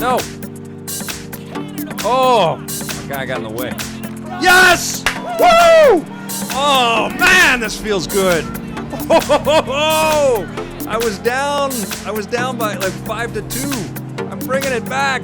No. Oh, my guy got in the way. Yes! Woo! Oh, man, this feels good. Oh, I was down by like 5-2. I'm bringing it back.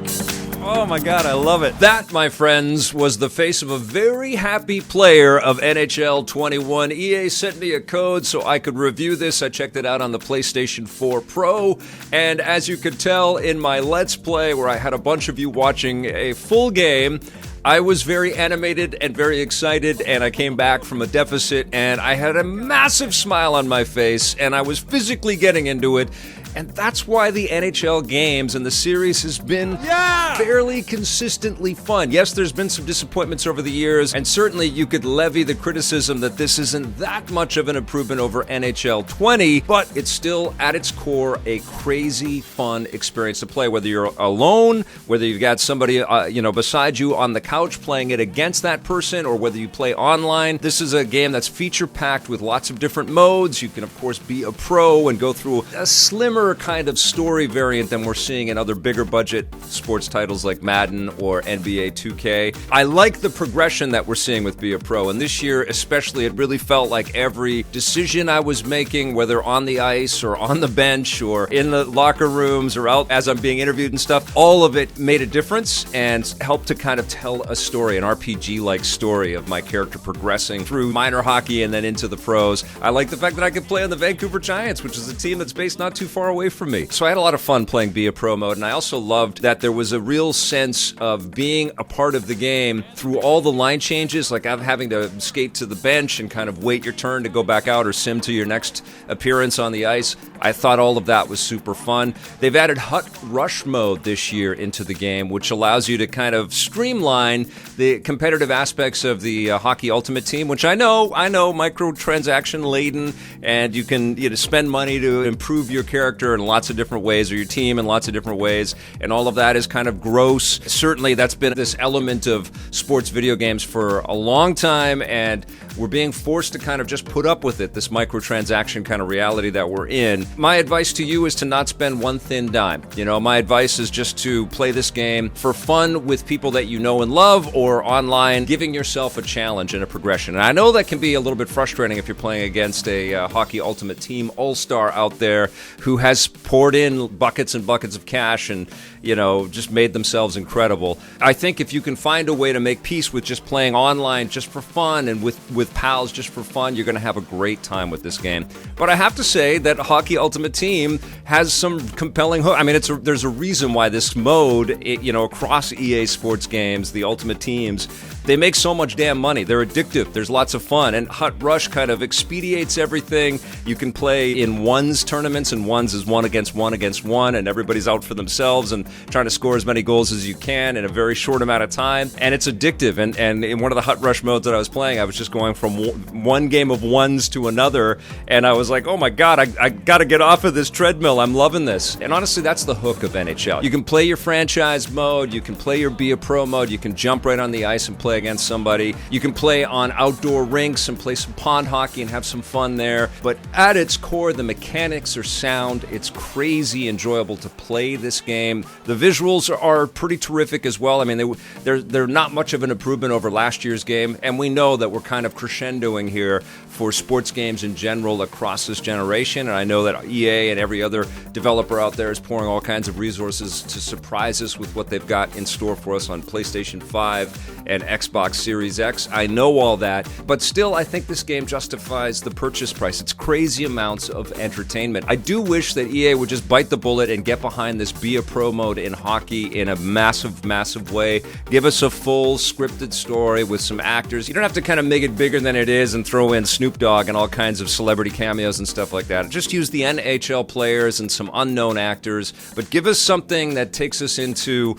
Oh my God, I love it. That, my friends, was the face of a very happy player of NHL 21. EA sent me a code so I could review this. I checked it out on the PlayStation 4 Pro, and as you could tell in my Let's Play, where I had a bunch of you watching a full game, I was very animated and very excited, and I came back from a deficit, and I had a massive smile on my face, and I was physically getting into it. And that's why the NHL games and the series has been fairly consistently fun. Yes, there's been some disappointments over the years, and certainly you could levy the criticism that this isn't that much of an improvement over NHL 20, but it's still, at its core, a crazy fun experience to play. Whether you're alone, whether you've got somebody beside you on the couch playing it against that person, or whether you play online, this is a game that's feature-packed with lots of different modes. You can, of course, be a pro and go through a slimmer kind of story variant than we're seeing in other bigger budget sports titles like Madden or NBA 2K. I like the progression that we're seeing with Be a Pro, and this year especially, it really felt like every decision I was making, whether on the ice or on the bench or in the locker rooms or out as I'm being interviewed and stuff, all of it made a difference and helped to kind of tell a story, an RPG-like story of my character progressing through minor hockey and then into the pros. I like the fact that I could play on the Vancouver Giants, which is a team that's based not too far away from me. So I had a lot of fun playing Be a Pro mode, and I also loved that there was a real sense of being a part of the game through all the line changes, like having to skate to the bench and kind of wait your turn to go back out or sim to your next appearance on the ice. I thought all of that was super fun. They've added Hut Rush mode this year into the game, which allows you to kind of streamline the competitive aspects of the Hockey Ultimate Team, which I know, microtransaction laden, and you can spend money to improve your character in lots of different ways, or your team in lots of different ways, and all of that is kind of gross. Certainly, that's been this element of sports video games for a long time, and we're being forced to kind of just put up with it, this microtransaction kind of reality that we're in. My advice to you is to not spend one thin dime. My advice is just to play this game for fun with people that you know and love, or online, giving yourself a challenge and a progression. And I know that can be a little bit frustrating if you're playing against a Hockey Ultimate Team all-star out there who has poured in buckets and buckets of cash and, just made themselves incredible. I think if you can find a way to make peace with just playing online just for fun and with pals just for fun, you're going to have a great time with this game. But I have to say that Hockey Ultimate Team has some compelling hook. I mean, there's a reason why this mode, across EA Sports games, the Ultimate Teams, they make so much damn money. They're addictive. There's lots of fun. And Hut Rush kind of expedites everything. You can play in ones tournaments, and ones is one against one, and everybody's out for themselves and trying to score as many goals as you can in a very short amount of time. And it's addictive. And in one of the Hut Rush modes that I was playing, I was just going from one game of ones to another, and I was like, oh my God, I got to get off of this treadmill. I'm loving this. And honestly, that's the hook of NHL. You can play your franchise mode, you can play your Be a Pro mode, you can jump right on the ice and play against somebody. You can play on outdoor rinks and play some pond hockey and have some fun there. But at its core, the mechanics are sound. It's crazy enjoyable to play this game. The visuals are pretty terrific as well. I mean, they're not much of an improvement over last year's game, and we know that we're kind of crescendoing here for sports games in general across this generation, and I know that EA and every other developer out there is pouring all kinds of resources to surprise us with what they've got in store for us on PlayStation 5 and Xbox Series X. I know all that, but still I think this game justifies the purchase price. It's crazy amounts of entertainment. I do wish that EA would just bite the bullet and get behind this Be a Pro mode in hockey in a massive, massive way. Give us a full scripted story with some actors. You don't have to kind of make it bigger than it is and throw in Snoop Dogg and all kinds of celebrity cameos and stuff like that. Just use the NHL players and some unknown actors, but give us something that takes us into,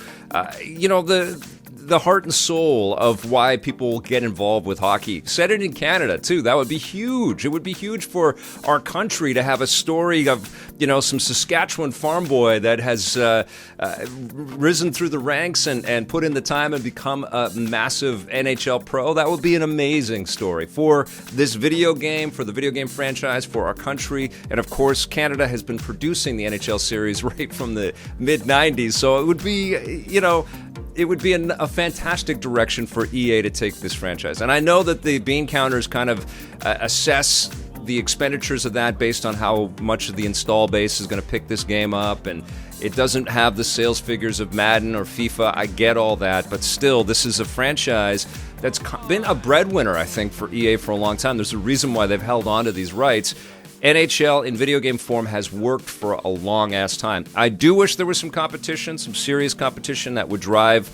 the heart and soul of why people get involved with hockey. Set it in Canada, too. That would be huge. It would be huge for our country to have a story of, some Saskatchewan farm boy that has risen through the ranks and put in the time and become a massive NHL pro. That would be an amazing story for this video game, for the video game franchise, for our country. And of course, Canada has been producing the NHL series right from the mid-90s. So it would be, it would be a fantastic direction for EA to take this franchise. And I know that the bean counters kind of assess the expenditures of that based on how much of the install base is going to pick this game up, and it doesn't have the sales figures of Madden or FIFA. I get all that, but still, this is a franchise that's been a breadwinner, I think, for EA for a long time. There's a reason why they've held on to these rights. NHL in video game form has worked for a long-ass time. I do wish there was some competition, some serious competition that would drive,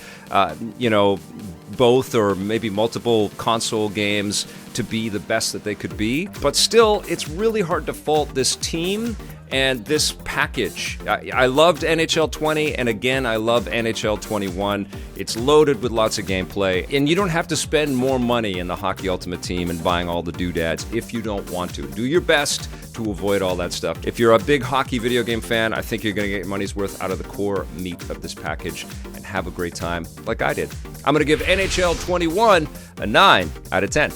both or maybe multiple console games to be the best that they could be. But still, it's really hard to fault this team and this package. I loved NHL 20, and again, I love NHL 21. It's loaded with lots of gameplay, and you don't have to spend more money in the Hockey Ultimate Team and buying all the doodads if you don't want to. Do your best to avoid all that stuff. If you're a big hockey video game fan, I think you're going to get your money's worth out of the core meat of this package and have a great time like I did. I'm going to give NHL 21 a 9 out of 10.